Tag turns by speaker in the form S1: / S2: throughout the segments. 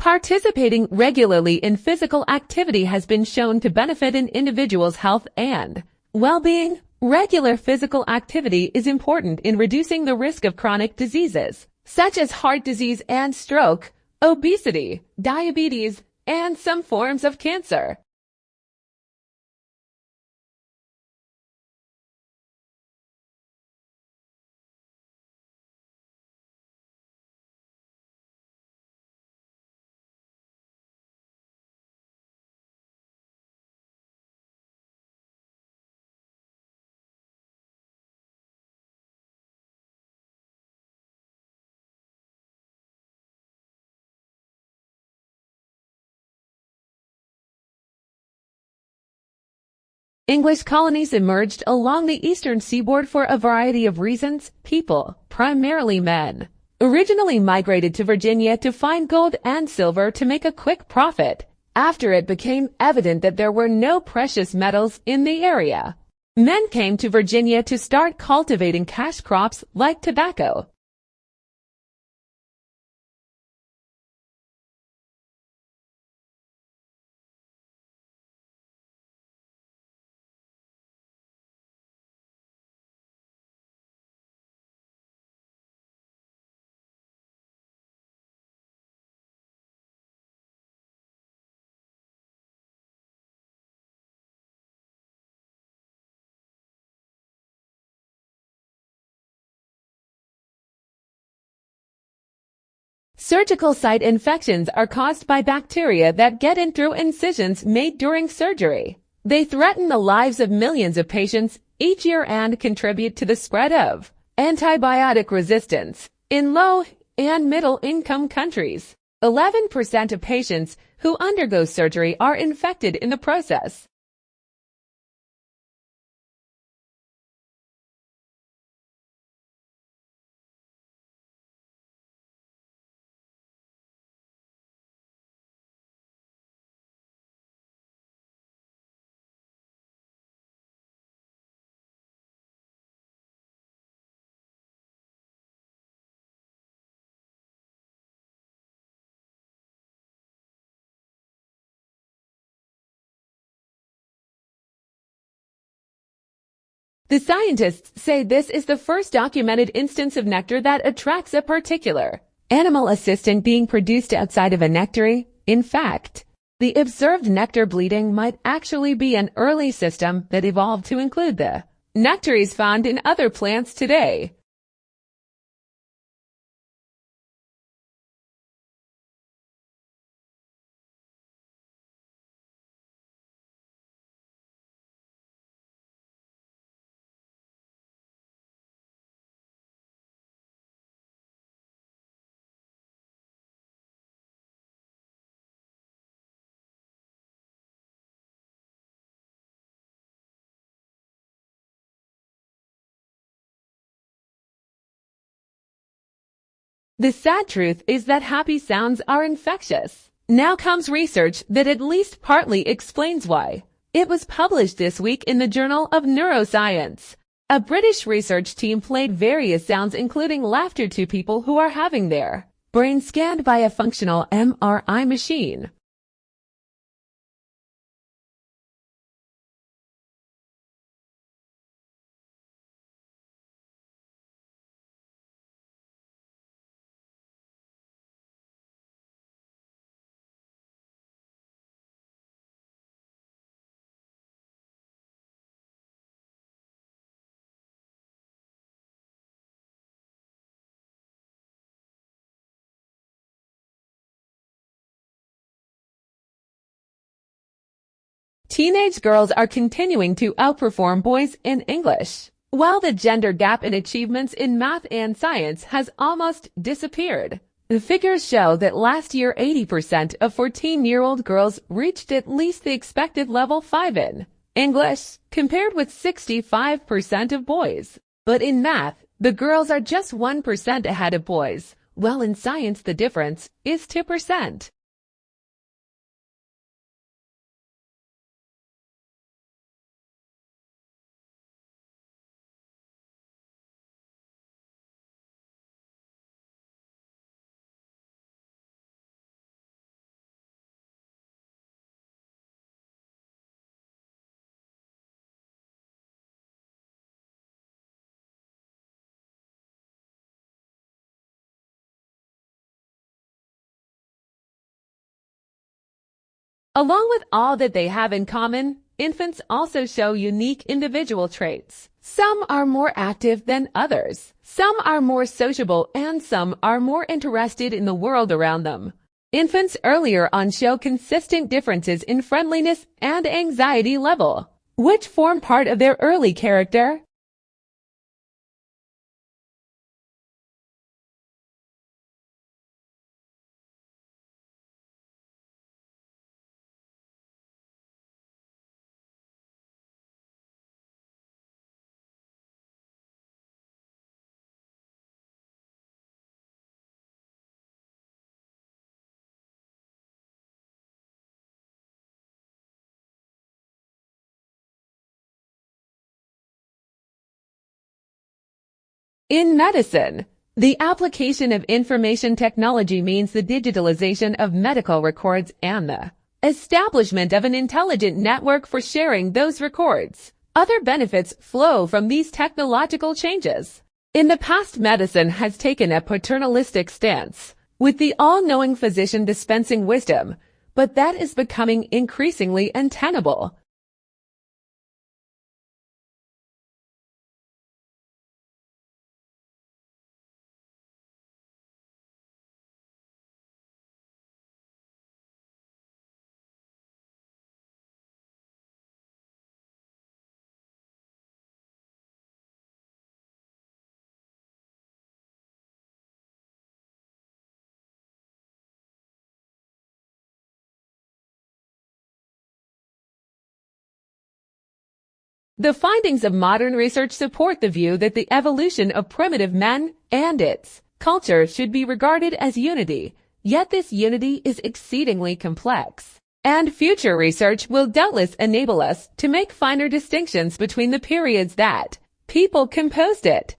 S1: Participating regularly in physical activity has been shown to benefit an individual's health and well-being. Regular physical activity is important in reducing the risk of chronic diseases, such as heart disease and stroke, obesity, diabetes, and some forms of cancer. English colonies emerged along the eastern seaboard for a variety of reasons. People, primarily men, originally migrated to Virginia to find gold and silver to make a quick profit. After it became evident that there were no precious metals in the area, men came to Virginia to start cultivating cash crops like tobacco. Surgical site infections are caused by bacteria that get in through incisions made during surgery. They threaten the lives of millions of patients each year and contribute to the spread of antibiotic resistance in low and middle-income countries. 11% of patients who undergo surgery are infected in the process. The scientists say this is the first documented instance of nectar that attracts a particular animal assistant being produced outside of a nectary. In fact, the observed nectar bleeding might actually be an early system that evolved to include the nectaries found in other plants today. The sad truth is that happy sounds are infectious. Now comes research that at least partly explains why. It was published this week in the Journal of Neuroscience. A British research team played various sounds including laughter to people who are having their brain scanned by a functional MRI machine. Teenage girls are continuing to outperform boys in English, while the gender gap in achievements in math and science has almost disappeared. The figures show that last year 80% of 14-year-old girls reached at least the expected level 5 in English, compared with 65% of boys. But in math, the girls are just 1% ahead of boys, while in science the difference is 2%. Along with all that they have in common, infants also show unique individual traits. Some are more active than others. Some are more sociable, and some are more interested in the world around them. Infants earlier on show consistent differences in friendliness and anxiety level, which form part of their early character. In medicine, the application of information technology means the digitalization of medical records and the establishment of an intelligent network for sharing those records. Other benefits flow from these technological changes. In the past, medicine has taken a paternalistic stance, with the all-knowing physician dispensing wisdom, but that is becoming increasingly untenable. The findings of modern research support the view that the evolution of primitive men and its culture should be regarded as unity, yet this unity is exceedingly complex. And future research will doubtless enable us to make finer distinctions between the periods that people composed it.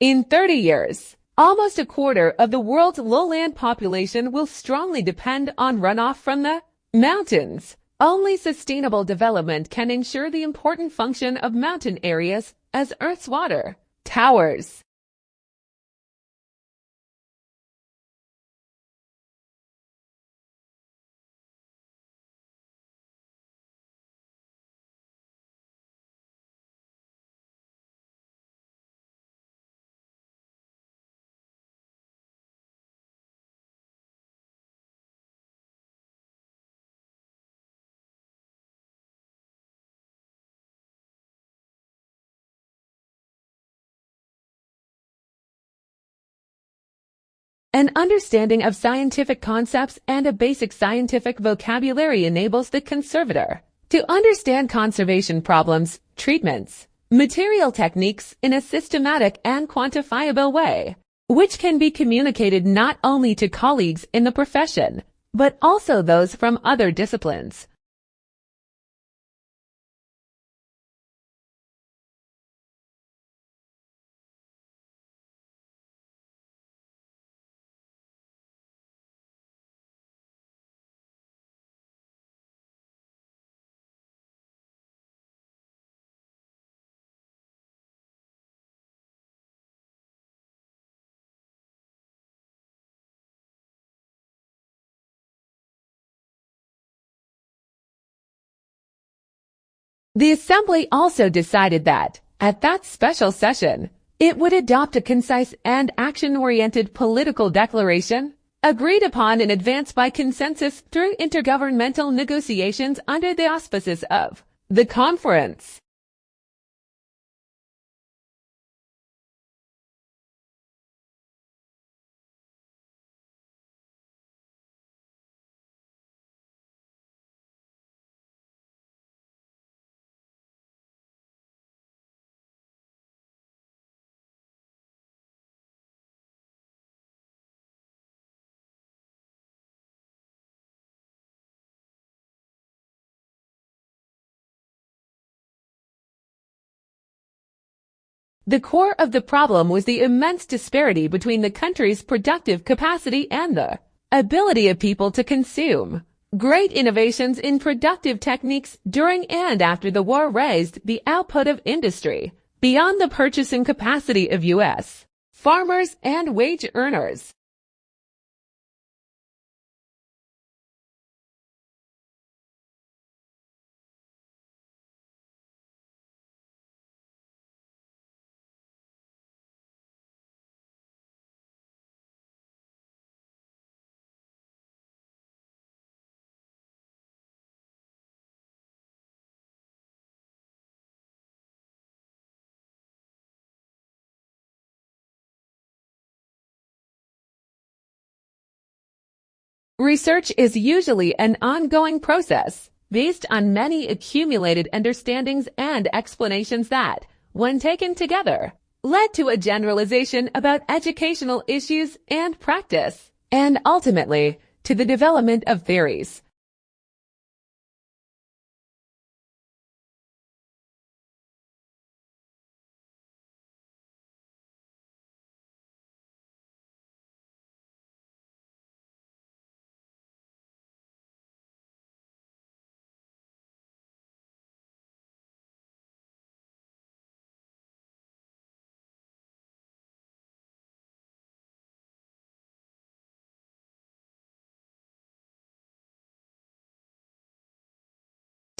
S1: In 30 years, almost a quarter of the world's lowland population will strongly depend on runoff from the mountains. Only sustainable development can ensure the important function of mountain areas as Earth's water towers. An understanding of scientific concepts and a basic scientific vocabulary enables the conservator to understand conservation problems, treatments, material techniques in a systematic and quantifiable way, which can be communicated not only to colleagues in the profession, but also those from other disciplines. The Assembly also decided that, at that special session, it would adopt a concise and action-oriented political declaration, agreed upon in advance by consensus through intergovernmental negotiations under the auspices of the conference. The core of the problem was the immense disparity between the country's productive capacity and the ability of people to consume. Great innovations in productive techniques during and after the war raised the output of industry beyond the purchasing capacity of U.S. farmers and wage earners. Research is usually an ongoing process based on many accumulated understandings and explanations that, when taken together, led to a generalization about educational issues and practice, and ultimately to the development of theories.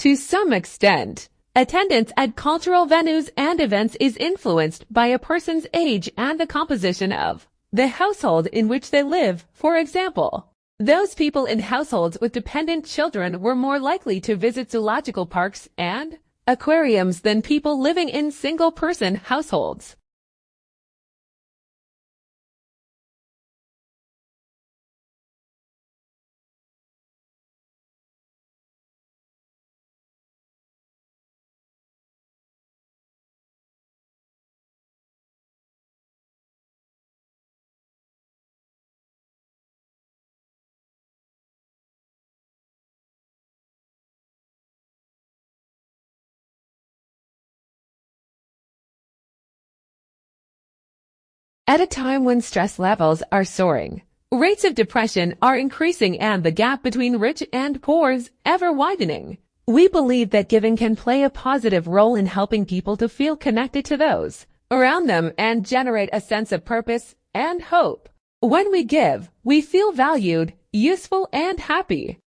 S1: To some extent, attendance at cultural venues and events is influenced by a person's age and the composition of the household in which they live. For example, those people in households with dependent children were more likely to visit zoological parks and aquariums than people living in single-person households. At a time when stress levels are soaring, rates of depression are increasing and the gap between rich and poor is ever widening. We believe that giving can play a positive role in helping people to feel connected to those around them and generate a sense of purpose and hope. When we give, we feel valued, useful, and happy.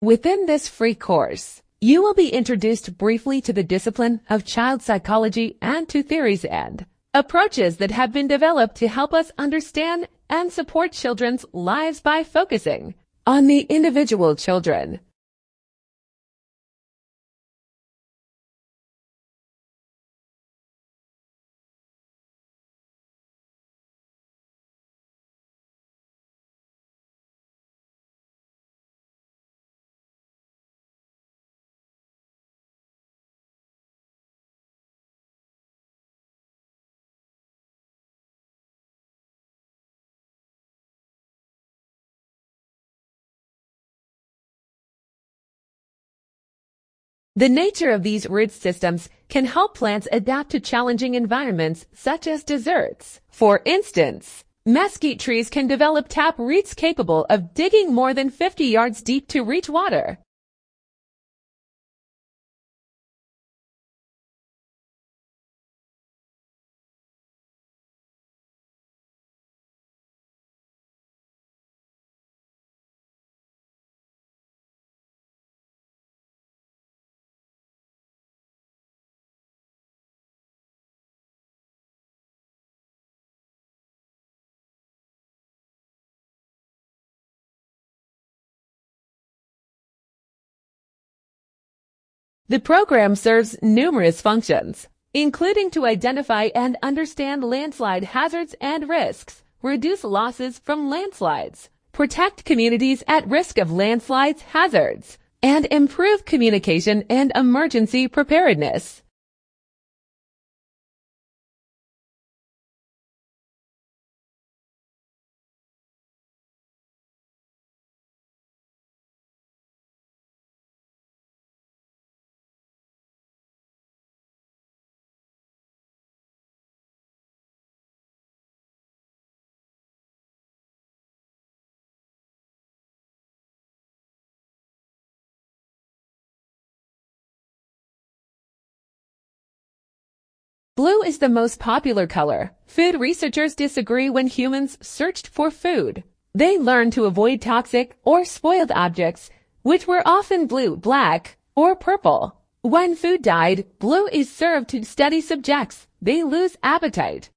S1: Within this free course, you will be introduced briefly to the discipline of child psychology and to theories and approaches that have been developed to help us understand and support children's lives by focusing on the individual children. The nature of these root systems can help plants adapt to challenging environments such as deserts. For instance, mesquite trees can develop tap roots capable of digging more than 50 yards deep to reach water. The program serves numerous functions, including to identify and understand landslide hazards and risks, reduce losses from landslides, protect communities at risk of landslides hazards, and improve communication and emergency preparedness. Blue is the most popular color. Food researchers disagree when humans searched for food. They learned to avoid toxic or spoiled objects, which were often blue, black, or purple. When food died, blue is served to study subjects. They lose appetite.